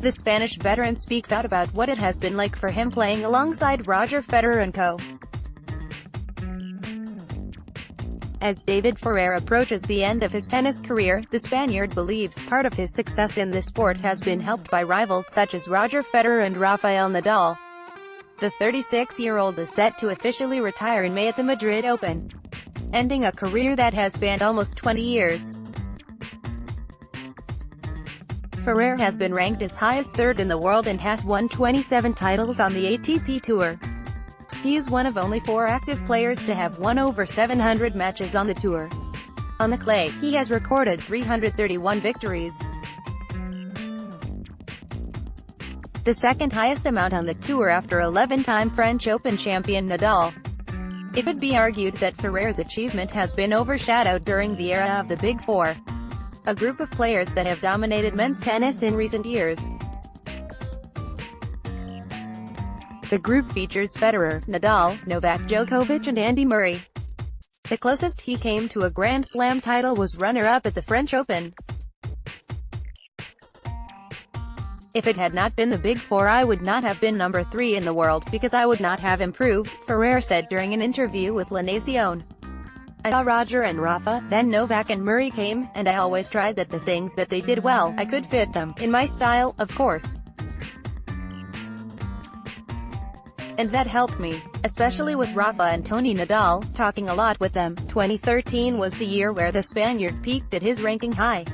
The Spanish veteran speaks out about what it has been like for him playing alongside Roger Federer and co. As David Ferrer approaches the end of his tennis career, the Spaniard believes part of his success in the sport has been helped by rivals such as Roger Federer and Rafael Nadal. The 36-year-old is set to officially retire in May at the Madrid Open, ending a career that has spanned almost 20 years. Ferrer has been ranked as high as third in the world and has won 27 titles on the ATP Tour. He is one of only 4 active players to have won over 700 matches on the tour. On the clay, he has recorded 331 victories. The second highest amount on the tour after 11-time French Open champion Nadal. It could be argued that Ferrer's achievement has been overshadowed during the era of the Big Four, a group of players that have dominated men's tennis in recent years. The group features Federer, Nadal, Novak Djokovic and Andy Murray. The closest he came to a Grand Slam title was runner-up at the French Open. If it had not been the Big Four, I would not have been number 3 in the world, because I would not have improved, Ferrer said during an interview with La Nación. I saw Roger and Rafa, then Novak and Murray came, and I always tried that the things that they did well, I could fit them, in my style, of course. And that helped me, especially with Rafa and Tony Nadal, talking a lot with them. 2013 was the year where the Spaniard peaked at his ranking high.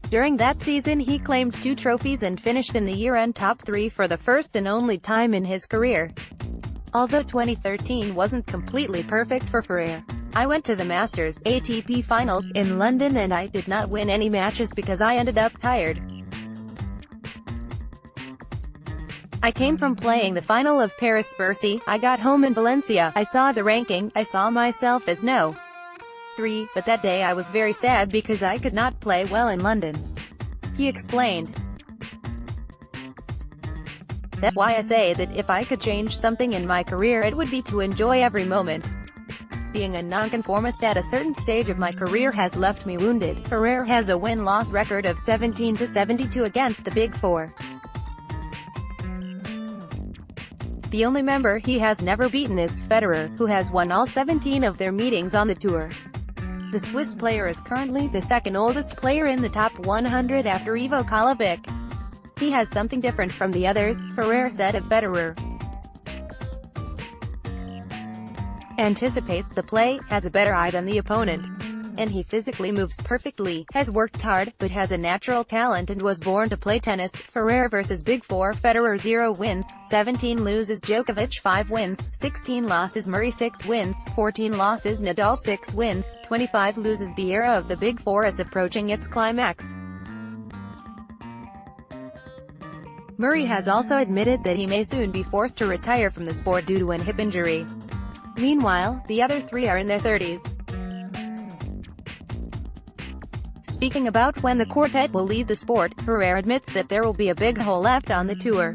During that season he claimed 2 trophies and finished in the year-end top 3 for the first and only time in his career. Although 2013 wasn't completely perfect for Ferrer. I went to the Masters ATP Finals in London and I did not win any matches because I ended up tired. I came from playing the final of Paris-Bercy, I got home in Valencia, I saw the ranking, I saw myself as no. 3, but that day I was very sad because I could not play well in London. He explained. That's why I say that if I could change something in my career it would be to enjoy every moment. Being a nonconformist at a certain stage of my career has left me wounded. Ferrer has a win-loss record of 17-72 against the Big Four. The only member he has never beaten is Federer, who has won all 17 of their meetings on the tour. The Swiss player is currently the second oldest player in the top 100 after Ivo Kolovic. He has something different from the others, Ferrer said of Federer. Anticipates the play, has a better eye than the opponent. And he physically moves perfectly, has worked hard, but has a natural talent and was born to play tennis. Ferrer vs Big Four. Federer 0 wins, 17 loses, Djokovic 5 wins, 16 losses, Murray 6 wins, 14 losses, Nadal 6 wins, 25 loses. The era of the Big Four is approaching its climax. Murray has also admitted that he may soon be forced to retire from the sport due to an hip injury. Meanwhile, the other 3 are in their 30s. Speaking about when the quartet will leave the sport, Ferrer admits that there will be a big hole left on the tour.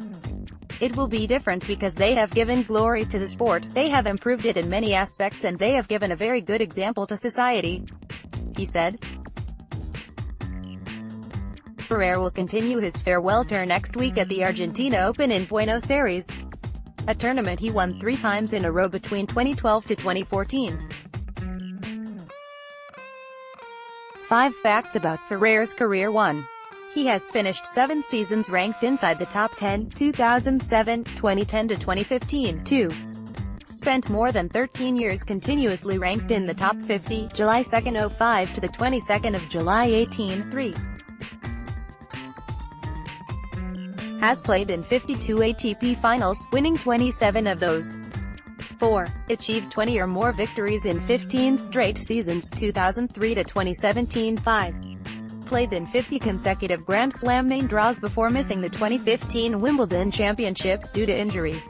It will be different because they have given glory to the sport, they have improved it in many aspects and they have given a very good example to society, he said. Ferrer will continue his farewell tour next week at the Argentina Open in Buenos Aires, a tournament he won 3 times in a row between 2012 to 2014. 5 facts about Ferrer's career. 1. He has finished 7 seasons ranked inside the top 10, 2007, 2010 to 2015. 2. Spent more than 13 years continuously ranked in the top 50, July 2, 05 to the 22nd of July 18. 3. Has played in 52 ATP finals, winning 27 of those. 4. Achieved 20 or more victories in 15 straight seasons, 2003 to 2017. 5. Played in 50 consecutive Grand Slam main draws before missing the 2015 Wimbledon Championships due to injury.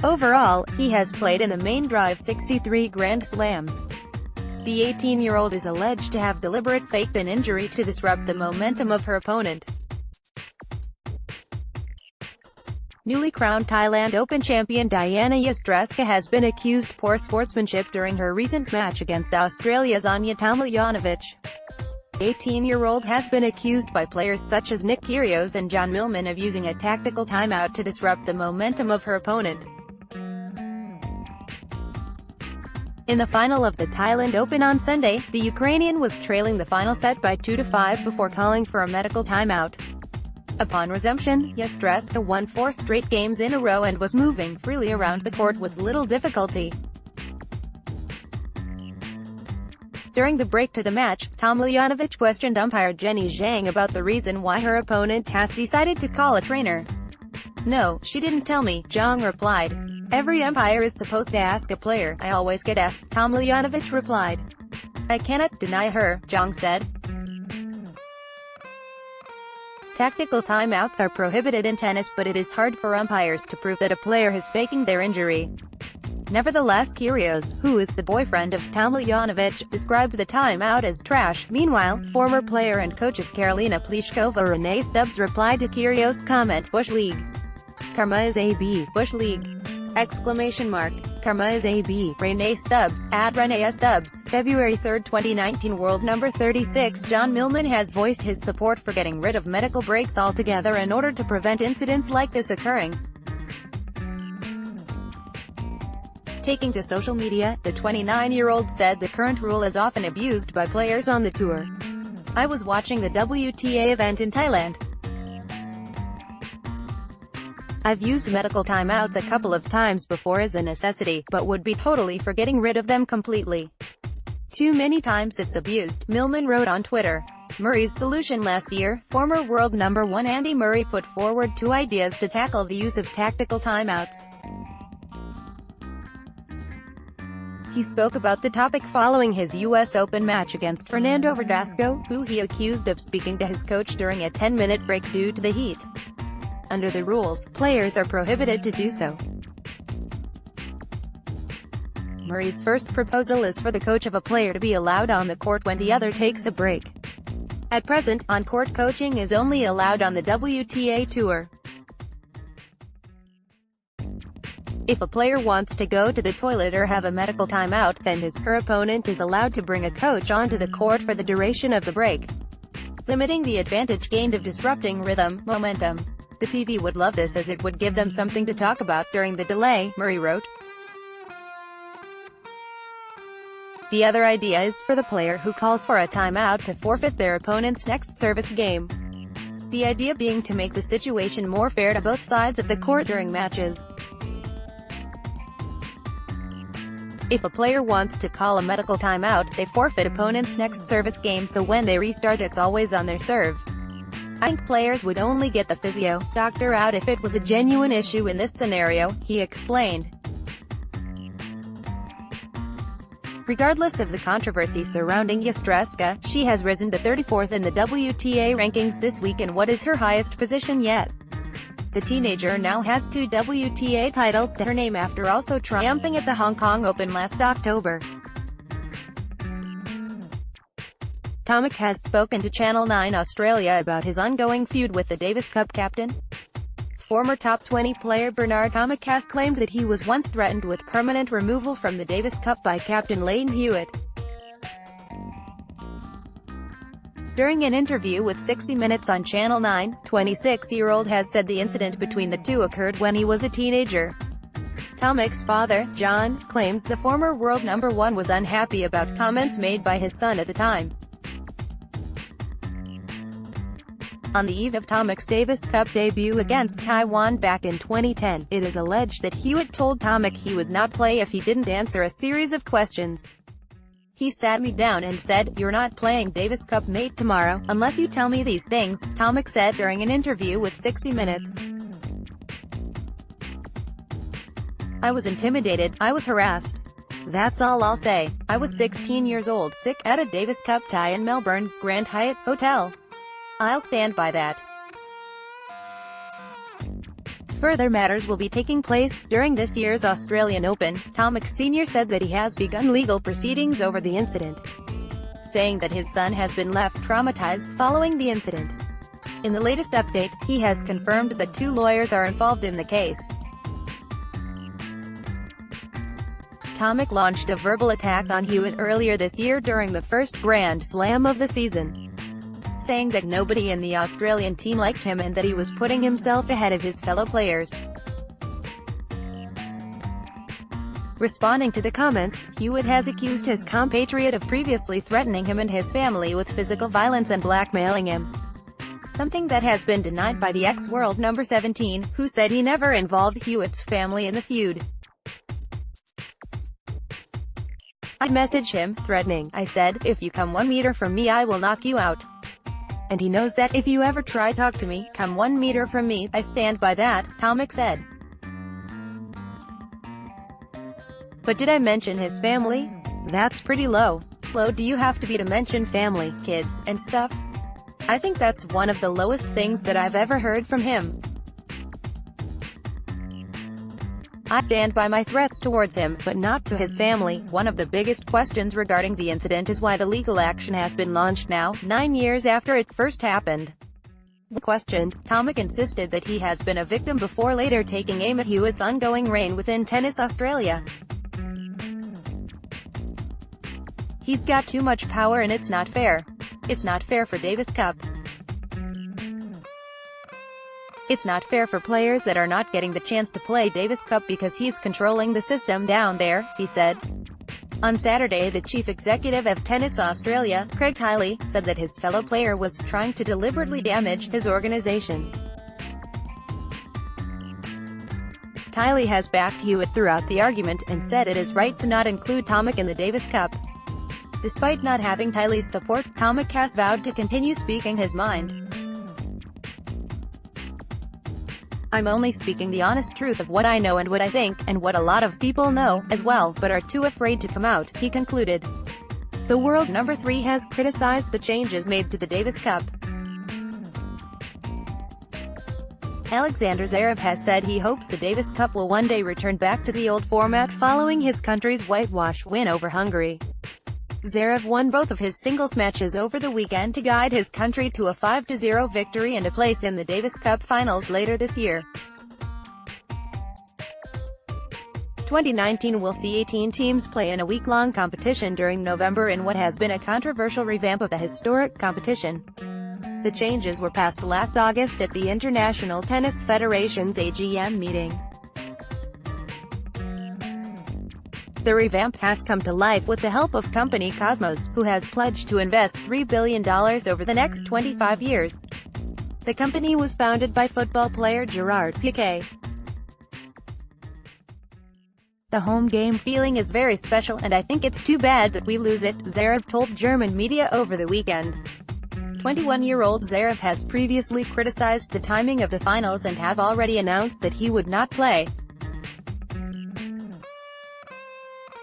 Overall, he has played in the main draw of 63 Grand Slams. The 18-year-old is alleged to have deliberate faked an injury to disrupt the momentum of her opponent. Newly crowned Thailand Open champion Diana Yastrevska has been accused poor sportsmanship during her recent match against Australia's Anya Tomljanovic. The 18-year-old has been accused by players such as Nick Kyrgios and John Millman of using a tactical timeout to disrupt the momentum of her opponent. In the final of the Thailand Open on Sunday, the Ukrainian was trailing the final set by 2-5 before calling for a medical timeout. Upon resumption, Yastrevska won 4 straight games in a row and was moving freely around the court with little difficulty. During the break to the match, Tomljanovic questioned umpire Jenny Zhang about the reason why her opponent has decided to call a trainer. "No, she didn't tell me," Zhang replied. "Every umpire is supposed to ask a player. I always get asked," Tomljanovic replied. "I cannot deny her," Zhang said. Tactical timeouts are prohibited in tennis, but it is hard for umpires to prove that a player is faking their injury. Nevertheless, Kyrgios, who is the boyfriend of Tomljanovic, described the timeout as trash. Meanwhile, former player and coach of Karolina Pliskova Renee Stubbs replied to Kyrgios' comment, "Bush League. Karma is AB. Bush League. Exclamation mark. Karma is AB. Renee Stubbs, at Renee Stubbs." February 3, 2019. World number 36 John Millman has voiced his support for getting rid of medical breaks altogether in order to prevent incidents like this occurring. Taking to social media, the 29-year-old said the current rule is often abused by players on the tour. "I was watching the WTA event in Thailand. I've used medical timeouts a couple of times before as a necessity, but would be totally for getting rid of them completely. Too many times it's abused," Millman wrote on Twitter. Murray's solution last year, former world number 1 Andy Murray put forward 2 ideas to tackle the use of tactical timeouts. He spoke about the topic following his U.S. Open match against Fernando Verdasco, who he accused of speaking to his coach during a 10-minute break due to the heat. Under the rules, players are prohibited to do so. Murray's first proposal is for the coach of a player to be allowed on the court when the other takes a break. At present, on-court coaching is only allowed on the WTA Tour. If a player wants to go to the toilet or have a medical timeout, then his/her opponent is allowed to bring a coach onto the court for the duration of the break, limiting the advantage gained of disrupting rhythm, momentum. "The TV would love this as it would give them something to talk about during the delay," Murray wrote. The other idea is for the player who calls for a timeout to forfeit their opponent's next service game. The idea being to make the situation more fair to both sides of the court during matches. If a player wants to call a medical timeout, they forfeit opponent's next service game, so when they restart it's always on their serve. "I think players would only get the physio doctor out if it was a genuine issue in this scenario," he explained. Regardless of the controversy surrounding Yastrevska, she has risen to 34th in the WTA rankings this week in what is her highest position yet. The teenager now has 2 WTA titles to her name after also triumphing at the Hong Kong Open last October. Tomic has spoken to Channel 9 Australia about his ongoing feud with the Davis Cup captain. Former top 20 player Bernard Tomic has claimed that he was once threatened with permanent removal from the Davis Cup by captain Leighton Hewitt. During an interview with 60 Minutes on Channel 9, 26-year-old has said the incident between the two occurred when he was a teenager. Tomic's father, John, claims the former world number 1 was unhappy about comments made by his son at the time. On the eve of Tomic's Davis Cup debut against Taiwan back in 2010, it is alleged that Hewitt told Tomic he would not play if he didn't answer a series of questions. "He sat me down and said, 'You're not playing Davis Cup mate tomorrow, unless you tell me these things,'" Tomic said during an interview with 60 Minutes. "I was intimidated, I was harassed. That's all I'll say. I was 16 years old, sick, at a Davis Cup tie in Melbourne, Grand Hyatt Hotel. I'll stand by that." Further matters will be taking place during this year's Australian Open. Tomic Sr. said that he has begun legal proceedings over the incident, saying that his son has been left traumatized following the incident. In the latest update, he has confirmed that 2 lawyers are involved in the case. Tomic launched a verbal attack on Hewitt earlier this year during the first Grand Slam of the season, saying that nobody in the Australian team liked him and that he was putting himself ahead of his fellow players. Responding to the comments, Hewitt has accused his compatriot of previously threatening him and his family with physical violence and blackmailing him, something that has been denied by the ex-world number 17, who said he never involved Hewitt's family in the feud. I messaged him, threatening. I said, if you come 1 meter from me I will knock you out. And he knows that. If you ever try talk to me, come 1 meter from me, I stand by that, Tomic said. But did I mention his family? That's pretty low. Low do you have to be to mention family, kids, and stuff? I think that's one of the lowest things that I've ever heard from him. I stand by my threats towards him, but not to his family. One of the biggest questions regarding the incident is why the legal action has been launched now, 9 years after it first happened. When questioned, Tomic insisted that he has been a victim before, later taking aim at Hewitt's ongoing reign within Tennis Australia. He's got too much power and it's not fair. It's not fair for Davis Cup. It's not fair for players that are not getting the chance to play Davis Cup because he's controlling the system down there, he said. On Saturday, the chief executive of Tennis Australia, Craig Tiley, said that his fellow player was trying to deliberately damage his organization. Tiley has backed Hewitt throughout the argument, and said it is right to not include Tomic in the Davis Cup. Despite not having Tiley's support, Tomic has vowed to continue speaking his mind. I'm only speaking the honest truth of what I know and what I think, and what a lot of people know, as well, but are too afraid to come out, he concluded. The world number 3 has criticized the changes made to the Davis Cup. Alexander Zverev has said he hopes the Davis Cup will one day return back to the old format following his country's whitewash win over Hungary. Zverev won both of his singles matches over the weekend to guide his country to a 5-0 victory and a place in the Davis Cup finals later this year. 2019 will see 18 teams play in a week-long competition during November in what has been a controversial revamp of the historic competition. The changes were passed last August at the International Tennis Federation's AGM meeting. The revamp has come to life with the help of company Cosmos, who has pledged to invest $3 billion over the next 25 years. The company was founded by football player Gerard Piqué. The home game feeling is very special and I think it's too bad that we lose it, Zverev told German media over the weekend. 21-year-old Zverev has previously criticized the timing of the finals and have already announced that he would not play.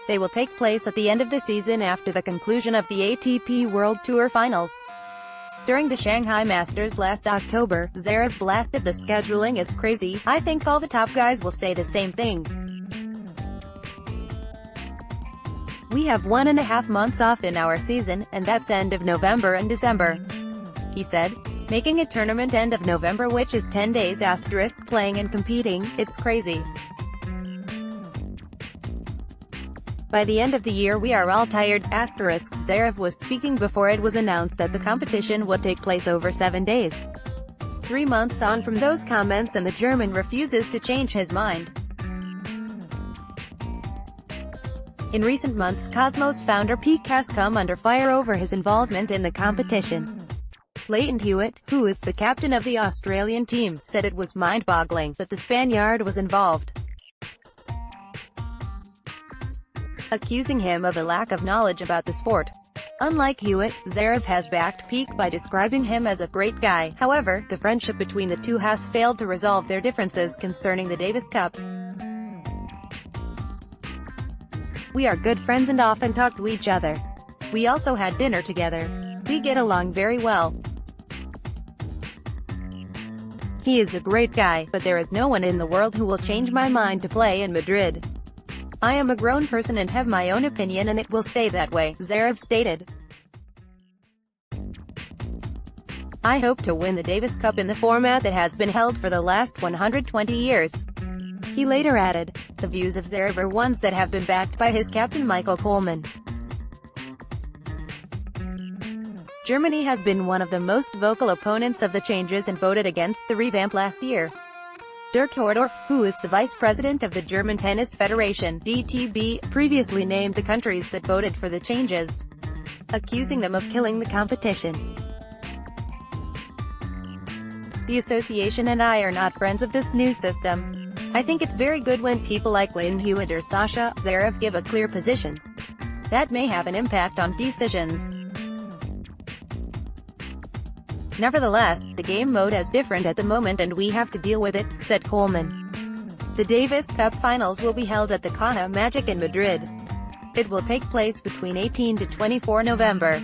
They will take place at the end of the season after the conclusion of the ATP World Tour Finals. During the Shanghai Masters last October, Zverev blasted the scheduling as crazy. I think all the top guys will say the same thing. We have 1.5 months off in our season, and that's end of November and December, he said. Making a tournament end of November, which is 10 days *, playing and competing, it's crazy. By the end of the year we are all tired, *. Zverev was speaking before it was announced that the competition would take place over 7 days. 3 months on from those comments and the German refuses to change his mind. In recent months, Cosmos founder Piqué has come under fire over his involvement in the competition. Lleyton Hewitt, who is the captain of the Australian team, said it was mind-boggling that the Spaniard was involved, accusing him of a lack of knowledge about the sport. Unlike Hewitt, Zverev has backed Piqué by describing him as a great guy. However, the friendship between the two has failed to resolve their differences concerning the Davis Cup. We are good friends and often talk to each other. We also had dinner together. We get along very well. He is a great guy, but there is no one in the world who will change my mind to play in Madrid. I am a grown person and have my own opinion and it will stay that way, Zverev stated. I hope to win the Davis Cup in the format that has been held for the last 120 years. He later added, the views of Zverev are ones that have been backed by his captain Michael Kohlmann. Germany has been one of the most vocal opponents of the changes and voted against the revamp last year. Dirk Hordorf, who is the vice president of the German Tennis Federation (DTB), previously named the countries that voted for the changes, accusing them of killing the competition. The association and I are not friends of this new system. I think it's very good when people like Lynn Hewitt or Sasha Zverev give a clear position. That may have an impact on decisions. Nevertheless, the game mode is different at the moment and we have to deal with it, said Kohlmann. The Davis Cup finals will be held at the Caja Magic in Madrid. It will take place between 18 to 24 November.